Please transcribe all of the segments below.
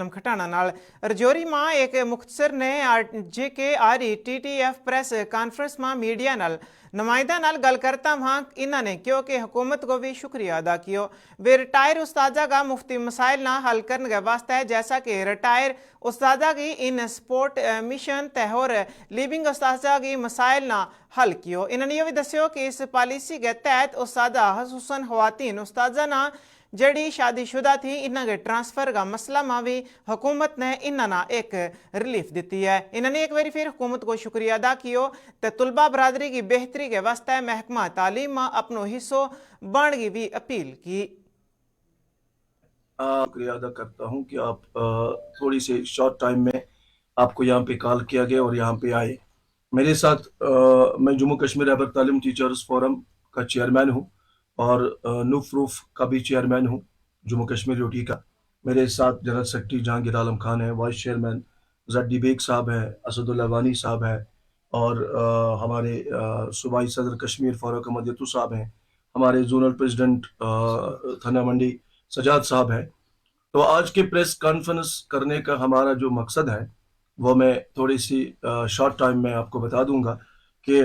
खटाना नाल रजौरी मां एक मुख्तसर ने JKRE TTF प्रेस कॉन्फ्रेंस मां मीडिया नाल नुमाइंदा नाल गल करता वहां इन्होंने क्यों कि हुकूमत को भी शुक्रिया अदा कियो। वे रिटायर उस्तादा का मुफ्ती मसाइल ना हल करने के वास्ते है, जैसा कि रिटायर उस्तादा की इन सपोर्ट मिशन तहर लिविंग उस्तादा की मसाइल ना हल कियो। इन्होंने ये भी दस्यो कि इस पॉलिसी के तहत उस्तादा खसूसन ख्वातीन उस्तादा ना जड़ी शादीशुदा थी इन्हों के ट्रांसफर का मसला में भी हुकूमत ने इन्होंने एक रिलीफ दी है। इन्होंने एक बार फिर हुकूमत को शुक्रिया अदा कियो तो तुलबा बरादरी की बेहतरी के वास्ते महकमा तालीम में अपनो हिस्सो बन की भी अपील की। शुक्रिया अदा करता हूँ कि आप थोड़ी सी शॉर्ट टाइम में आपको यहाँ पे कॉल किया गया और यहाँ पे आए। मेरे साथ मैं जम्मू कश्मीर अहबर तालीम टीचर्स फोरम का चेयरमैन हूँ और नूफ रूफ का भी चेयरमैन हूँ जम्मू कश्मीर यूटी का। मेरे साथ जनरल सेक्रेटरी जहांगीर आलम खान है, वाइस चेयरमैन जड्डी बेग साहब है, असदुल्ला वानी साहब है और हमारे सूबाई सदर कश्मीर फारूक अहमद यतू साहब हैं, हमारे जोनल प्रेसिडेंट थाना मंडी सजाद साहब है। तो आज के प्रेस कॉन्फ्रेंस करने का हमारा जो मकसद है वो मैं थोड़ी सी शॉर्ट टाइम में आपको बता दूंगा कि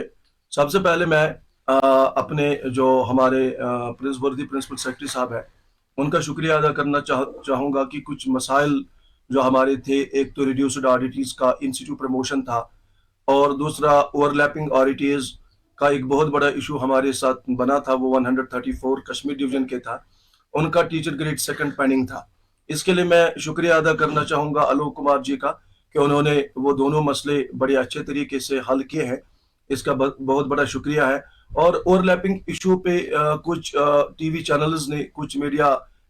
सबसे पहले मैं अपने जो हमारे प्रिंसिपल सेक्रेटरी साहब है उनका शुक्रिया अदा करना चाहूँगा कि कुछ मसाइल जो हमारे थे, एक तो रिड्यूस्ड ऑडिटीज का इंस्टीट्यूट प्रमोशन था और दूसरा ओवरलैपिंग ऑडिटीज का एक बहुत बड़ा इशू हमारे साथ बना था, वो 134 कश्मीर डिवीजन के था, उनका टीचर ग्रेड 2 पेंडिंग था। इसके लिए मैं शुक्रिया अदा करना चाहूँगा आलोक कुमार जी का कि उन्होंने वो दोनों मसले बड़े अच्छे तरीके से हल किए हैं, इसका बहुत बड़ा शुक्रिया है। और ओवरलैपिंग इशू पे कुछ टीवी चैनल्स ने, कुछ मीडिया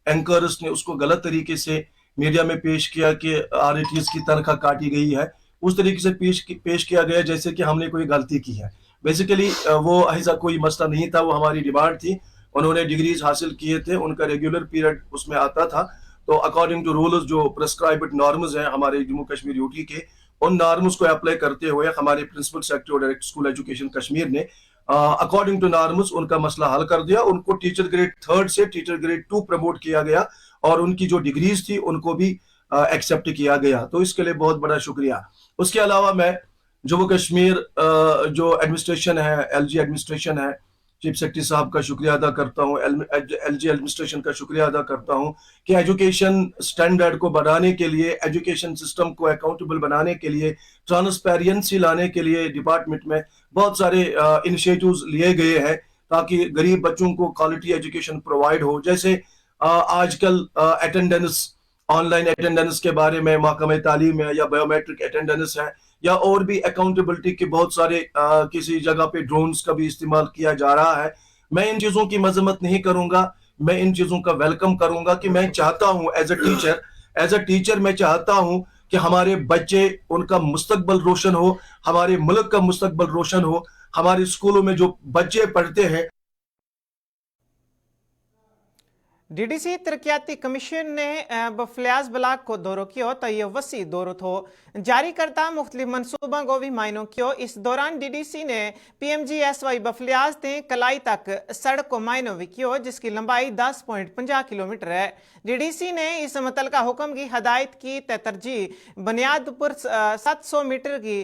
एंकर्स ने उसको गलत तरीके से मीडिया में पेश किया कि आरटीएस की तनख्वाह काटी गई है, उस तरीके से पेश किया गया जैसे कि हमने कोई गलती की है। बेसिकली वो ऐसा कोई मसला नहीं था, वो हमारी डिमांड थी। उन्होंने डिग्रीज हासिल किए थे, उनका रेगुलर पीरियड उसमें आता था, तो अकॉर्डिंग टू रूल्स जो प्रेस्क्राइब्ड नॉर्म्स हैं हमारे जम्मू कश्मीर यूटी के, उन नॉर्म्स को अप्लाई करते हुए हमारे प्रिंसिपल सेक्रेटरी और डायरेक्टर स्कूल एजुकेशन कश्मीर ने अकॉर्डिंग टू नॉर्म्स उनका मसला हल कर दिया। उनको टीचर ग्रेड 3 से टीचर ग्रेड 2 प्रमोट किया गया और उनकी जो डिग्रीज थी उनको भी एक्सेप्ट किया गया, तो इसके लिए बहुत बड़ा शुक्रिया। उसके अलावा मैं जम्मू कश्मीर जो एडमिनिस्ट्रेशन है, LG एडमिनिस्ट्रेशन है, चीफ सेक्रेटरी साहब का शुक्रिया अदा करता हूँ, LG एडमिनिस्ट्रेशन का शुक्रिया अदा करता हूँ कि एजुकेशन स्टैंडर्ड को बढ़ाने के लिए, एजुकेशन सिस्टम को अकाउंटेबल बनाने के लिए, ट्रांसपेरेंसी लाने के लिए डिपार्टमेंट में बहुत सारे इनिशिएटिव्स लिए गए हैं ताकि गरीब बच्चों को क्वालिटी एजुकेशन प्रोवाइड हो। जैसे आजकल अटेंडेंस, ऑनलाइन अटेंडेंस के बारे में महकमा तालीम है या बायोमेट्रिक अटेंडेंस है या और भी अकाउंटेबिलिटी के बहुत सारे किसी जगह पे ड्रोन्स का भी इस्तेमाल किया जा रहा है। मैं इन चीजों की मजम्मत नहीं करूंगा, मैं इन चीजों का वेलकम करूंगा कि मैं चाहता हूं एज अ टीचर मैं चाहता हूं कि हमारे बच्चे, उनका मुस्तकबल रोशन हो, हमारे मुल्क का मुस्तकबल रोशन हो। हमारे स्कूलों में जो बच्चे पढ़ते हैं, DDC तरक्याती कमीशन ने बफलियाज ब्लाक को दौरो किया तो ये वसी दौरो थो जारी करता मुख्तलिफ मनसूबा को भी मायनों किया। इस दौरान DDC ने PMGSY बफलियाज ते कलाई तक सड़क को मायनों भी किया जिसकी लंबाई 10.50 किलोमीटर है। DDC ने इस मुतलका हुक्म की हदायत की तरजीह बुनियाद पर 700 मीटर की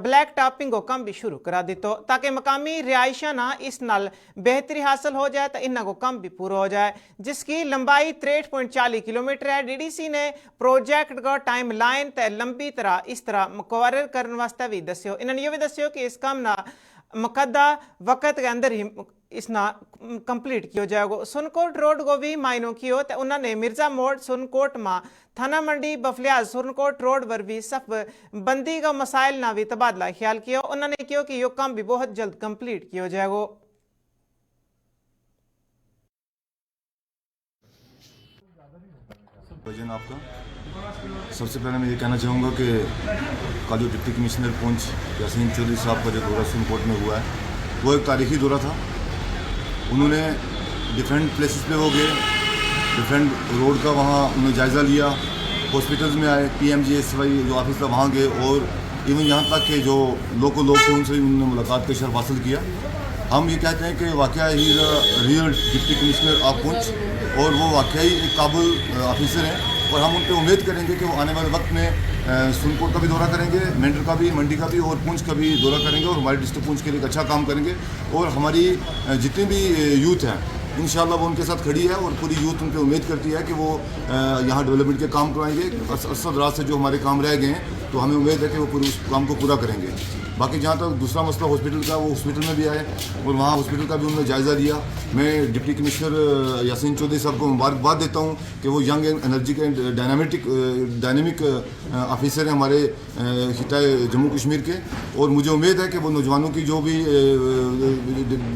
ब्लैक टॉपिंग को कम भी शुरू करा दितो ताकि मकामी रिहायशा ना इस नाल बेहतरी हासिल हो जाए तो इन्ना को कम भी पूरा हो जाए, जिसकी लंबाई 63.40 किलोमीटर है। DDC ने प्रोजेक्ट का टाइम लाइन तय लंबी तरह इस तरह मुकर्रर करने वास्ते भी दस्यो। इन्होंने ये भी दस्यो कि इस काम ना मुकद्दा वक्त के अंदर ही इसना कंप्लीट किया जाएगा। सुनकोट रोड को भी मायनों कियो तो उन्होंने मिर्जा मोड़ सुनकोट में थाना मंडी बफलियाज सुनकोट रोड पर भी सफ बंदी का मसाइल ना भी तबादला ख्याल किया। उन्होंने किया कि यो काम भी बहुत जल्द कंप्लीट किया जाएगा। वजन आपका सबसे पहले मैं ये कहना चाहूँगा कि कल जो डिप्टी कमिश्नर पुंछ यासीन चौधरी साहब का जो दौरा सुप्रीम कोर्ट में हुआ है वो एक तारीखी दौरा था। उन्होंने डिफरेंट प्लेसेस पे हो गए, डिफरेंट रोड का वहाँ उन्होंने जायज़ा लिया, हॉस्पिटल्स में आए, PMGSY जो ऑफिस था वहाँ गए और इवन यहाँ तक कि जो लोकल लोग थे उनसे भी उन्होंने मुलाकात का शर्फ हासिल किया। हम ये कहते हैं कि वाकई ही real deputy commissioner of Poonch और वो वाकई एक काबिल ऑफिसर हैं और हम उन पर उम्मीद करेंगे कि वो आने वाले वक्त में सुनकोट का भी दौरा करेंगे, मेंढर का भी, मंडी का भी और पुंछ का भी दौरा करेंगे और हमारे डिस्ट्रिक्ट पुंछ के लिए एक अच्छा काम करेंगे। और हमारी जितनी भी यूथ हैं इंशाल्लाह वो उनके साथ खड़ी है और पूरी यूथ उन पर उम्मीद करती है कि वो यहाँ डेवलपमेंट के काम कराएंगे। अरसद रात से जो हमारे काम रह गए हैं तो हमें उम्मीद है कि वो पूरे उस काम को पूरा करेंगे। बाकी जहाँ तक दूसरा मसला हॉस्पिटल का, वो हॉस्पिटल में भी आए और वहाँ हॉस्पिटल का भी उन्होंने जायज़ा लिया। मैं डिप्टी कमिश्नर यासीन चौधरी साहब को मुबारकबाद देता हूँ कि वो यंग एनर्जी के डायनेमिक ऑफिसर हैं हमारे खिताए जम्मू कश्मीर के, और मुझे उम्मीद है कि वो नौजवानों की जो भी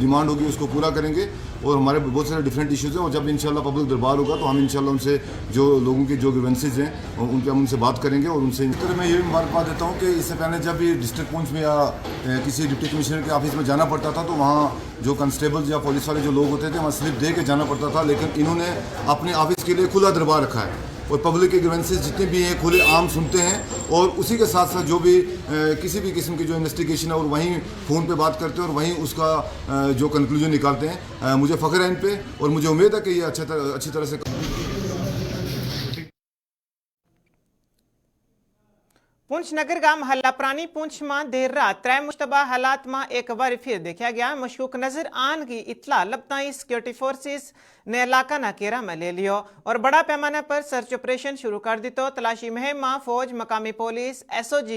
डिमांड होगी उसको पूरा करेंगे। और हमारे बहुत सारे डिफरेंट इश्यूज़ हैं और जब इंशाल्लाह पब्लिक दरबार होगा तो हम इंशाल्लाह उनसे जो लोगों की जो ग्रीवेंसेज हैं उन पर हम उनसे बात करेंगे और उनसे। इस तरह मैं ये भी मुबारकबाद देता हूँ कि इससे पहले जब भी डिस्ट्रिक्ट पुंछ में या किसी डिप्टी कमिश्नर के ऑफिस में जाना पड़ता था तो वहाँ जो कंस्टेबल्स या पुलिस वाले जो लोग होते थे वहाँ स्लिप दे के जाना पड़ता था, लेकिन इन्होंने अपने ऑफिस के लिए खुला दरबार रखा है और पब्लिक के ग्रीवेंसेज जितने भी हैं खुले आम सुनते हैं और उसी के साथ साथ जो भी किसी भी किस्म की जो इन्वेस्टिगेशन है और वहीं फ़ोन पे बात करते हैं और वहीं उसका जो कंक्लूजन निकालते हैं। मुझे फ़ख्र है इन पे और मुझे उम्मीद है कि ये अच्छी तरह से। पुंछ नगर गाम हल्ला प्राणी पुंछ में देर रात त्रै मुश्तबा हालात में एक बार फिर देखा गया। मशकूक नजर आन की इतला लबताई सिक्योरिटी फोर्सेस ने इलाका न घेरा में ले लियो और बड़ा पैमाने पर सर्च ऑपरेशन शुरू कर दी। तो तलाशी मुहिम में फौज, मकामी पुलिस, SOG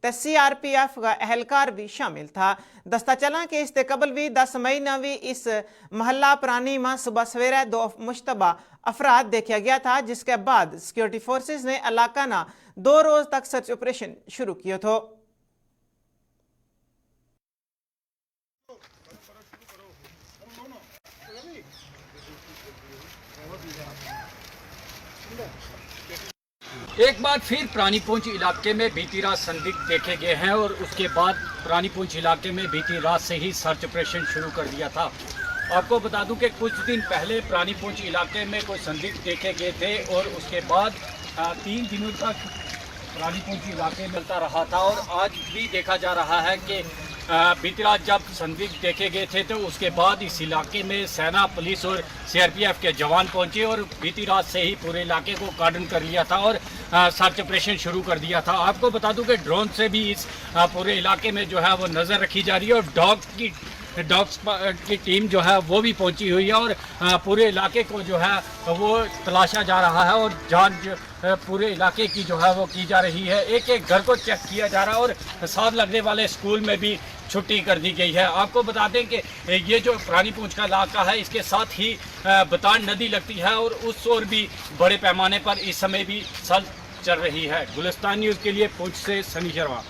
ते CRPF का एहलकार भी शामिल था। दस्ता चला के इससे कबल भी 10 मई न भी इस महल्ला प्राणी में सुबह सवेरे 2 मुश्तबा अफराद देखा गया था, जिसके बाद सिक्योरिटी फोर्सेस ने इलाका न 2 रोज तक सर्च ऑपरेशन शुरू किया था। एक बार फिर प्राणी पुंछ इलाके में बीती रात संदिग्ध देखे गए हैं और उसके बाद प्राणी पुंछ इलाके में बीती रात से ही सर्च ऑपरेशन शुरू कर दिया था। आपको बता दूं कि कुछ दिन पहले प्राणी पुंछ इलाके में कोई संदिग्ध देखे गए थे और उसके बाद 3 दिनों तक प्राणी पुंछ इलाके में चलता रहा था और आज भी देखा जा रहा है कि बीती रात जब संदिग्ध देखे गए थे तो उसके बाद इस इलाके में सेना, पुलिस और CRPF के जवान पहुंचे और बीती रात से ही पूरे इलाके को कार्डन कर लिया था और सर्च ऑपरेशन शुरू कर दिया था। आपको बता दूं कि ड्रोन से भी इस पूरे इलाके में जो है वो नज़र रखी जा रही है और डॉग्स की टीम जो है वो भी पहुंची हुई है और पूरे इलाके को जो है वो तलाशा जा रहा है और जांच पूरे इलाके की जो है वो की जा रही है। एक एक घर को चेक किया जा रहा है और साथ लगने वाले स्कूल में भी छुट्टी कर दी गई है। आपको बता दें कि ये जो प्राणी पुंछ का इलाका है इसके साथ ही बतान नदी लगती है और उस ओर भी बड़े पैमाने पर इस समय भी सर्च चल रही है। गुलिस्तान न्यूज़ के लिए पुंछ से सनी शर्मा।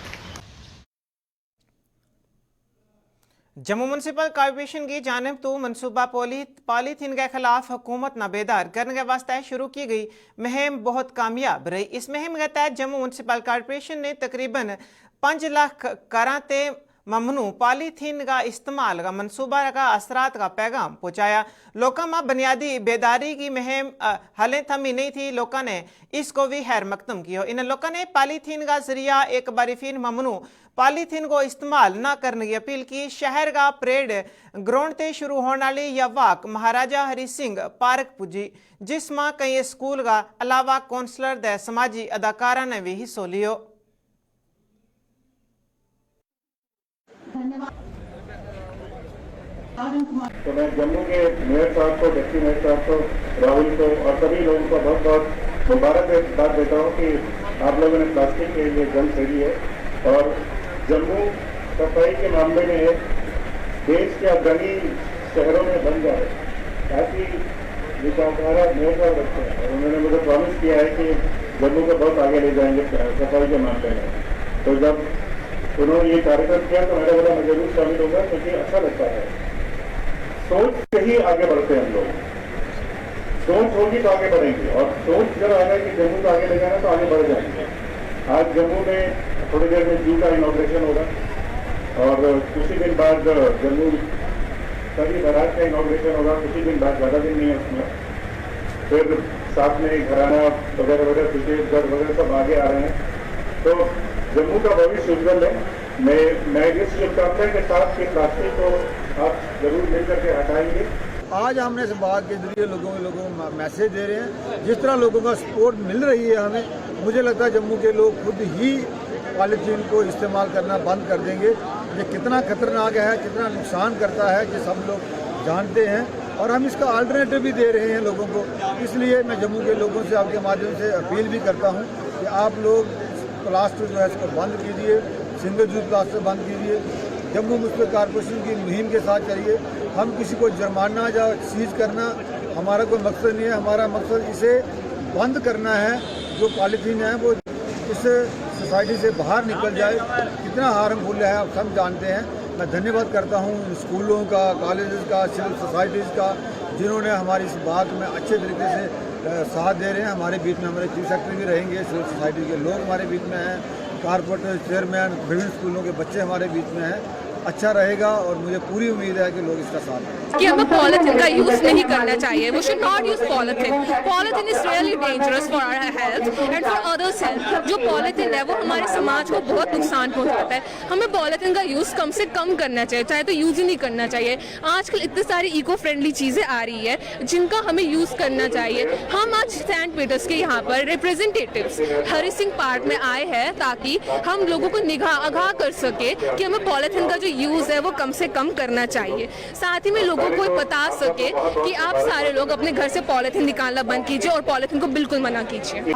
जम्मू म्यूनसिपल कॉर्पोरेशन की जानिब तो मनसूबा पॉलीथीन के खिलाफ हुकूमत न बेदार करने के वास्ते शुरू की गई मुहिम बहुत कामयाब रही। इस मुहिम के तहत जम्मू म्यूनसिपल कॉर्पोरेशन ने तकरीबन 5 लाख कराते ममनू पॉलीथीन का इस्तेमाल का मनसूबा का असरात का पैगाम पहुँचाया। लोगों में बुनियादी बेदारी की मुहिम हलें थमी नहीं थी, लोगों ने इसको भी खैर मकदम किया। इन लोगों ने पॉलीथीन का जरिया एक बार फिर ममनू पॉलीथीन को इस्तेमाल न करने की अपील की। शहर का परेड ग्राउंड से शुरू होने वाली यह वाक महाराजा हरि सिंह पार्क पुजी, जिसमें कई स्कूल का अलावा काउंसलर द समाजी अदाकारा ने भी हिस्सा लियो। तो मैं जम्मू के मेयर साहब को, डिप्टी मेयर साहब को, राहुल को और सभी लोगों को बहुत बहुत मुबारकबाद देता हूँ कि आप लोगों ने प्लास्टिक के लिए जंग छेड़ी है और जम्मू सफाई के मामले में देश के अग्रणी शहरों में बन जाए, ताकि विचारधारा मेयर साहब रखते हैं और उन्होंने मुझे प्रॉमिस किया है कि जम्मू को बहुत आगे ले जाएंगे सफाई के मामले में। तो जब उन्होंने ये कार्यक्रम किया तो मैंने बोला मैं जरूर शामिल होगा, क्योंकि अच्छा लगता है। सोच से ही आगे बढ़ते हैं हम लोग, सोच होगी तो आगे बढ़ेंगे और सोच जब आ गए कि जम्मू को आगे ले जाना तो आगे बढ़ जाएंगे। आज जम्मू में थोड़ी देर में जू का इनॉग्रेशन होगा और कुछ ही दिन बाद जम्मू सभी बारात का इनॉग्रेशन होगा, कुछ ही दिन बाद, ज़्यादा दिन नहीं है उसमें। फिर साथ में घराना वगैरह वगैरह छत्तीसगढ़ वगैरह सब आगे आ रहे हैं। तो जम्मू का भविष्य उज्जवल है। मैं इस शुभकामना के साथ कि प्लास्टिक को आप जरूर मिल करके हटाएंगे आज हमने इस बात के जरिए लोगों को मैसेज दे रहे हैं। जिस तरह लोगों का सपोर्ट मिल रही है हमें, मुझे लगता है जम्मू के लोग खुद ही पॉलीथीन को इस्तेमाल करना बंद कर देंगे। ये कितना खतरनाक है, कितना नुकसान करता है कि सब लोग जानते हैं, और हम इसका अल्टरनेटिव भी दे रहे हैं लोगों को। इसलिए मैं जम्मू के लोगों से आपके माध्यम से अपील भी करता हूँ कि आप लोग प्लास्टिक जो है इसको बंद कीजिए, सिंगल यूज प्लास्टिक बंद कीजिए। जम्मू म्यूनसिपल कॉर्पोरेशन की मुहिम के साथ चलिए। हम किसी को जुर्माना या सीज करना हमारा कोई मकसद नहीं है। हमारा मकसद इसे बंद करना है। जो पॉलीथीन है वो इस सोसाइटी से बाहर निकल जाए। कितना हार्मफुल है आप सब जानते हैं। मैं धन्यवाद करता हूँ स्कूलों का, कॉलेजेस का, सिविल सोसाइटीज़ का, जिन्होंने हमारी इस बात में अच्छे तरीके से साथ दे रहे हैं। हमारे बीच में हमारे चीफ सेक्रेटरी भी रहेंगे, सिविल सोसाइटी के लोग हमारे बीच में हैं, कारपोरेटर चेयरमैन, विभिन्न स्कूलों के बच्चे हमारे बीच में हैं। अच्छा रहेगा और मुझे पूरी उम्मीद है कि लोग इसका साथ दें। कि हमें पॉलिथीन का यूज नहीं करना चाहिए। We should not use polythene. Polythene is really dangerous for our health and for others health. जो पॉलिथीन है वो हमारे समाज को बहुत नुकसान पहुंचाता है। हमें पॉलिथीन का यूज कम से कम करना चाहिए, चाहे तो यूज ही नहीं करना चाहिए। आजकल इतनी सारी इको फ्रेंडली चीजें आ रही है जिनका हमें यूज करना चाहिए। हम आज सेंट पीटर्स के यहाँ पर रिप्रेजेंटेटिव्स हरि सिंह पार्क में आए हैं ताकि हम लोगों को आगाह कर सके कि हमें पॉलिथीन का जो यूज है वो कम से कम करना चाहिए। साथ ही में लोगों को बता सके कि आप सारे लोग अपने घर से पॉलिथीन निकालना बंद कीजिए और पॉलिथीन को बिल्कुल मना कीजिए।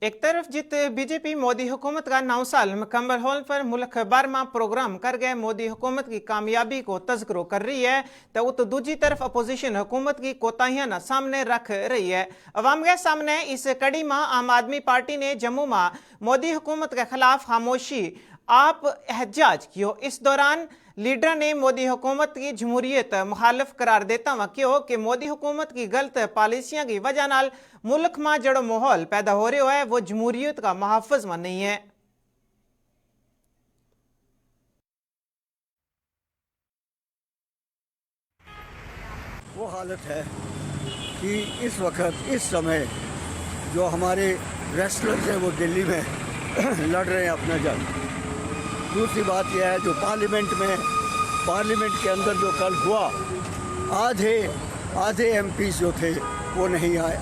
एक तरफ जित बीजेपी मोदी हुकूमत का 9 साल मुकम्मल होने पर मुल्क भर में प्रोग्राम कर गए मोदी हुकूमत की कामयाबी को तज़किरो कर रही है, तो उत दूसरी तरफ अपोजिशन हुकूमत की कोताहियां न सामने रख रही है। अवाम के सामने इस कड़ी में आम आदमी पार्टी ने जम्मू में मोदी हुकूमत के खिलाफ खामोशी आप एहतजाज कियो। इस दौरान लीडर ने मोदी हुकूमत की जमहूरियत मुखालिफ करार देता हुआ कहो कि मोदी हुकूमत की गलत पॉलिसियां की वजह नाल मुल्क में जड़ो माहौल पैदा हो रहा है वो जमहूरियत का मुहाफ़िज़ में नहीं है। वो हालत है कि इस वक्त इस समय जो हमारे रेस्लर्स हैं वो दिल्ली में लड़ रहे हैं अपना जंग। दूसरी बात यह है जो पार्लियामेंट के अंदर जो कल हुआ, आधे एमपीज़ जो थे वो नहीं आए,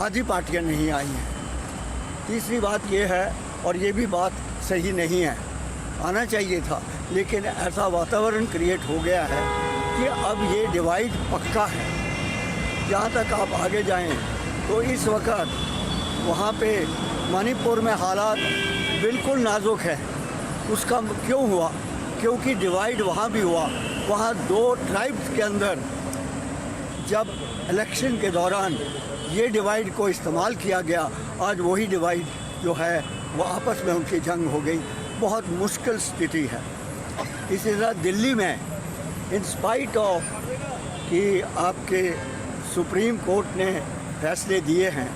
आधी पार्टियां नहीं आई हैं। तीसरी बात यह है, और ये भी बात सही नहीं है, आना चाहिए था, लेकिन ऐसा वातावरण क्रिएट हो गया है कि अब ये डिवाइड पक्का है। जहाँ तक आप आगे जाएं तो इस वक्त वहाँ पे मणिपुर में हालात बिल्कुल नाजुक है। उसका क्यों हुआ? क्योंकि डिवाइड वहाँ भी हुआ। वहाँ 2 ट्राइब्स के अंदर जब इलेक्शन के दौरान ये डिवाइड को इस्तेमाल किया गया, आज वही डिवाइड जो है वो आपस में उनकी जंग हो गई। बहुत मुश्किल स्थिति है। इसी तरह दिल्ली में इन स्पाइट ऑफ कि आपके सुप्रीम कोर्ट ने फैसले दिए हैं,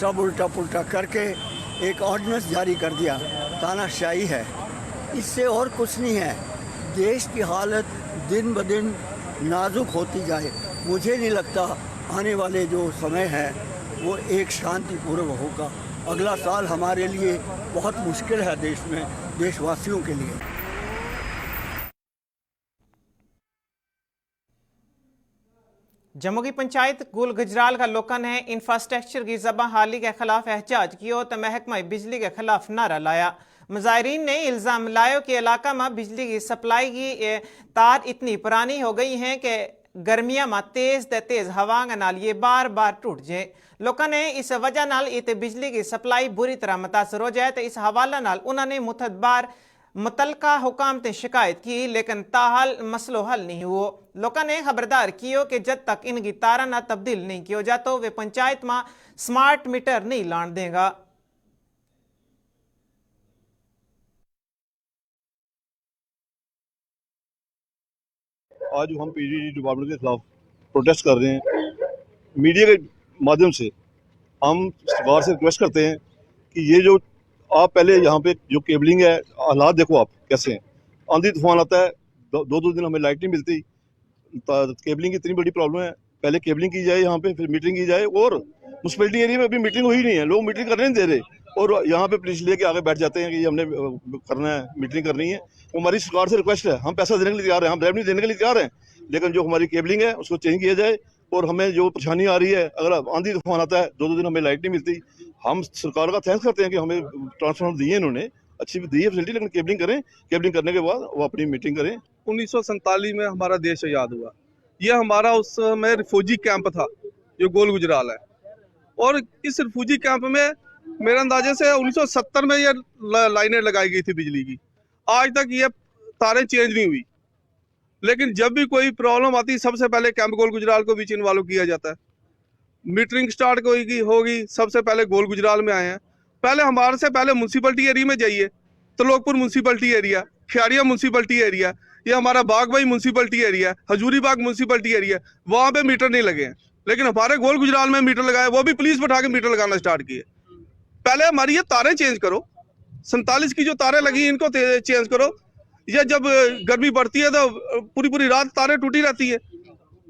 सब उल्टा पुल्टा करके एक ऑर्डिनेंस जारी कर दिया। तानाशाही है, इससे और कुछ नहीं है। देश की हालत दिन ब दिन नाजुक होती जाए। मुझे नहीं लगता आने वाले जो समय है वो एक शांतिपूर्व होगा। अगला साल हमारे लिए बहुत मुश्किल है, देश में देशवासियों के लिए। जम्मू की पंचायत गुल गुजराल का लोगों ने इंफ्रास्ट्रक्चर की जबा हाली के खिलाफ एहतजाज किया तो महकमा बिजली के खिलाफ नारा लाया। मुजाहिरीन ने इल्ज़ाम लाया कि इलाका में बिजली की सप्लाई की तार इतनी पुरानी हो गई हैं कि गर्मियां में तेज हवा के नाल ये बार बार टूट जाए। लोगों ने इस वजह नाल इत बिजली की सप्लाई बुरी तरह मुतासर हो जाए, तो इस हवाले नाल उन्होंने मुतबार मुतलका हुकाम ते शिकायत की, लेकिन ताहाल मसलो हल नहीं हुआ। लोगों ने खबरदार कियो कि जब तक इनकी तारा ना तब्दील नहीं किया जाता तो वे पंचायत में स्मार्ट मीटर नहीं लान देगा। आज हम पीजीडी डिपार्टमेंट के खिलाफ प्रोटेस्ट कर रहे हैं। मीडिया के माध्यम से हम सरकार से रिक्वेस्ट करते हैं कि ये जो आप पहले यहाँ पे जो केबलिंग है, हालात देखो आप कैसे हैं। आंधी तूफान आता है, 2 दिन हमें लाइट नहीं मिलती। केबलिंग की इतनी बड़ी प्रॉब्लम है। पहले केबलिंग की जाए यहाँ पे, फिर मीटरिंग की जाए। और म्यूनसिपैलिटी एरिया में अभी मीटरिंग हुई नहीं है, लोग मीटरिंग करने नहीं दे रहे। और यहाँ पे पुलिस लेके आगे बैठ जाते हैं कि ये हमने करना है, मीटिंग करनी है। वो हमारी सरकार से रिक्वेस्ट है, हम पैसा देने के लिए तैयार हैं, हम रेवेन्यू देने के लिए तैयार हैं, लेकिन जो हमारी केबलिंग है उसको चेंज किया जाए। और हमें जो परेशानी आ रही है, अगर आंधी तूफान आता है 2-2 दिन हमें लाइट नहीं मिलती, हम सरकार का थैंक्स करते हैं कि हमें ट्रांसफार्मर दिए इन्होंने, अच्छी भी दी है फैसिलिटी, लेकिन केबलिंग करें, केबलिंग करने के बाद वो अपनी मीटिंग करें। 1947 में हमारा देश आजाद हुआ। ये हमारा उस समय रिफ्यूजी कैंप था जो गोल गुजराल है, और इस रिफ्यूजी कैंप में मेरे अंदाजे से 1970 में ये लाइनें लगाई गई थी बिजली की। आज तक ये तारें चेंज नहीं हुई, लेकिन जब भी कोई प्रॉब्लम आती सबसे पहले कैंप गोल गुजराल को बीच इन्वॉल्व किया जाता है। मीटरिंग स्टार्ट होगी सबसे पहले गोल गुजराल में आए हैं। पहले हमारे से पहले म्यूनसिपलिटी एरिया में जाइए, Trilokpur municipality area, Khiyaria municipality area, ये हमारा बागबाई म्यूनसिपलिटी एरिया, हजूरी बाग म्यूनसिपलिटी एरिया, वहां पे मीटर नहीं लगे हैं। लेकिन हमारे गोल गुजराल में मीटर लगाए, वो भी पुलिस बैठा के मीटर लगाना स्टार्ट किए। पहले हमारी ये तारें चेंज करो, 47 की जो तारें लगी इनको चेंज करो। ये जब गर्मी बढ़ती है तो पूरी पूरी रात तारें टूटी रहती है,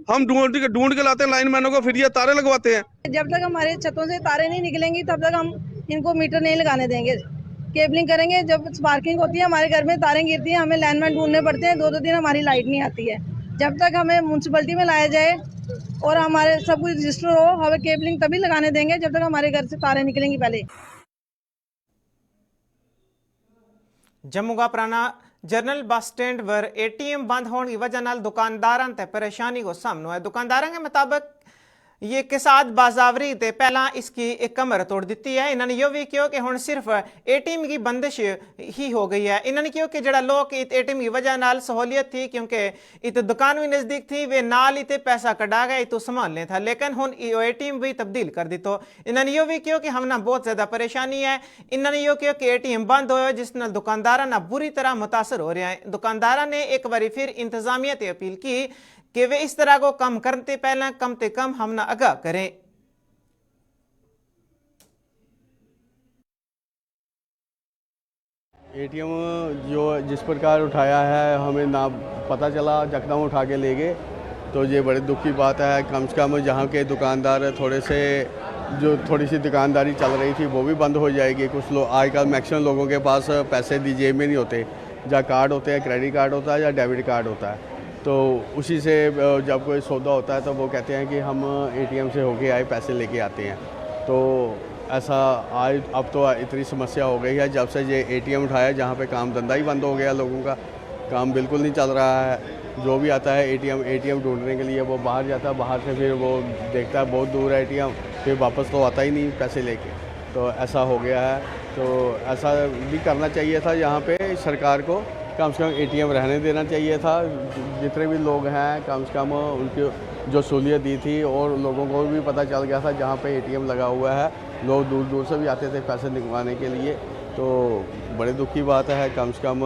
हम ढूंढ के लाते हैं लाइनमैनों को, फिर ये तारें लगवाते हैं। जब तक हमारे छतों से तारें नहीं निकलेंगी तब तक हम इनको मीटर नहीं लगाने देंगे। केबलिंग करेंगे। जब स्पार्किंग होती है हमारे घर में तारें गिरती हैं, हमें लाइनमैन ढूंढने पड़ते हैं, 2-2 दिन हमारी लाइट नहीं आती है। जब तक हमें म्यूनसिपलिटी में लाया जाए और हमारे सब कुछ रजिस्टर हो, हमें केबलिंग तभी लगाने देंगे जब तक हमारे घर से तारें निकलेंगी। पहले जम्मू का पुराना जनरल बस स्टैंड पर ATM बंद होने की वजह नाल दुकानदारां ते परेशानी को सामना है। दुकानदारां के मुताबिक ये किसाद बाजावरी ते पहला इसकी एक कमर तोड़ दी है। इन्होंने यो भी कहो कि हुण सिर्फ ATM की बंदिश ही हो गई है। इन्होंने कहो कि जड़ा लोग इत ATM की वजह नाल सहूलियत थी, क्योंकि इत दुकान भी नज़दीक थी, वे नाल इते पैसा कटा गए तो संभाल ले था, लेकिन हुण ATM भी तब्दील कर दी। तो इन्होंने यो भी कहो कि हमने बहुत ज़्यादा परेशानी है। इन्होंने यो कहो कि ATM बंद हो जिस नाल दुकानदार ना बुरी तरह मुतासर हो रहे हैं। दुकानदार ने एक बार फिर इंतजामिया से अपील की कि वे इस तरह को कम करते पहले कम से कम हम ना आगाह करें। ATM जो जिस प्रकार उठाया है हमें ना पता चला, यकदम उठा के ले गए, तो ये बड़े दुख की बात है। कम से कम जहाँ के दुकानदार थोड़ी सी दुकानदारी चल रही थी वो भी बंद हो जाएगी। कुछ लोग आजकल मैक्सिमम लोगों के पास पैसे जेब में नहीं होते, या कार्ड होते हैं, क्रेडिट कार्ड होता है या डेबिट कार्ड होता है, तो उसी से जब कोई सौदा होता है तो वो कहते हैं कि हम ATM से होके आए पैसे लेके आते हैं। तो ऐसा आज अब तो इतनी समस्या हो गई है जब से ये ATM उठाया, जहाँ पे काम धंधा ही बंद हो गया, लोगों का काम बिल्कुल नहीं चल रहा है। जो भी आता है ATM ढूंढने के लिए वो बाहर जाता है, बाहर से फिर वो देखता है बहुत दूर है ATM, फिर वापस तो आता ही नहीं पैसे लेके। तो ऐसा हो गया है। तो ऐसा भी करना चाहिए था, यहाँ पे सरकार को कम से कम ATM रहने देना चाहिए था। जितने भी लोग हैं कम से कम उनकी जो सहूलियत दी थी, और लोगों को भी पता चल गया था जहाँ पे ATM लगा हुआ है, लोग दूर दूर से भी आते थे पैसे निकलवाने के लिए। तो बड़े दुख की बात है। कम से कम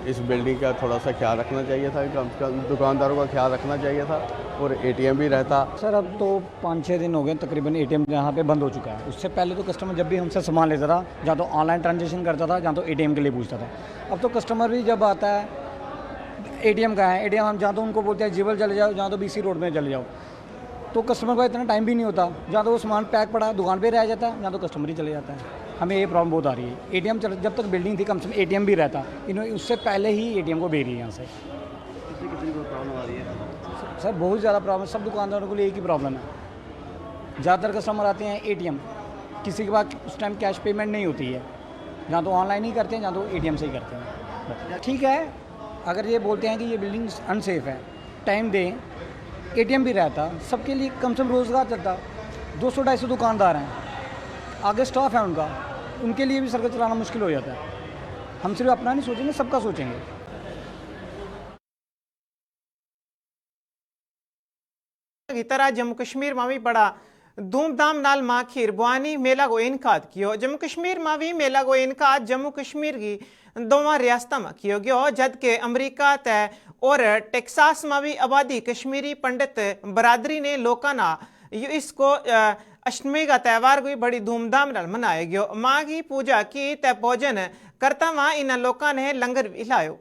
इस बिल्डिंग का थोड़ा सा ख्याल रखना चाहिए था, कम से कम दुकानदारों का ख्याल रखना चाहिए था, और ATM भी रहता। सर अब तो 5-6 दिन हो गए तकरीबन ATM यहाँ पे बंद हो चुका है। उससे पहले तो कस्टमर जब भी हमसे सामान लेता था, या तो ऑनलाइन ट्रांजेक्शन करता था, या तो ATM के लिए पूछता था। अब तो कस्टमर भी जब आता है ATM का है, ATM हम जहाँ तो उनको बोलते हैं जीवल चले जाओ, जहाँ तो BC रोड में चले जाओ, तो कस्टमर का इतना टाइम भी नहीं होता। जहाँ तो वो सामान पैक पड़ा दुकान पे रह जाता है, जहाँ तो कस्टमर ही चले जाता है। हमें ये प्रॉब्लम बहुत आ रही है। ATM जब तक बिल्डिंग थी कम से कम ATM भी रहता, इन्होंने उससे पहले ही ATM को भेज रही है यहाँ से। इससे कितनी प्रॉब्लम आ रही है? सर बहुत ज़्यादा प्रॉब्लम, सब दुकानदारों को लिए एक ही प्रॉब्लम है। ज़्यादातर कस्टमर आते हैं ATM, किसी के पास उस टाइम कैश पेमेंट नहीं होती है, जहाँ तो ऑनलाइन ही करते हैं, जहाँ तो ATM से ही करते हैं। ठीक है, अगर ये बोलते हैं कि ये बिल्डिंग अनसेफ है, टाइम दें, ATM भी रहता, सबके लिए कम से कम रोज़गार चलता। 200-250 दुकानदार हैं, आगे स्टाफ है उनके लिए भी सर्कल चलाना मुश्किल हो जाता है। हम सिर्फ अपना नहीं सोचेंगे, सबका सोचेंगे। की तरह जम्मू कश्मीर में भी बड़ा धूमधाम नाल मां खीर बुआनी मेला को इनकाद कियो। जम्मू कश्मीर में भी मेला को इनकाद जम्मू कश्मीर की दोवां रियासत में कियो गयो, जबकि अमरीका तय और टेक्सास में भी आबादी कश्मीरी पंडित बरादरी ने लोगों ना इसको अष्टमी का त्यौहार को भी बड़ी धूमधाम नाल मनाया गयो। मां की पूजा की ते भोजन करता वहां इन लोगों ने लंगर भी लायो।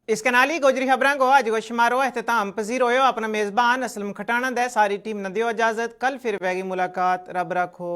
इस कनाली गोजरी खबरां को अज को शुमारो अख्ताम पजीर हो अपना मेज़बान असलम खटाना दे सारी टीम न दियो इजाजत। कल फिर वैगी मुलाकात। रब रखो।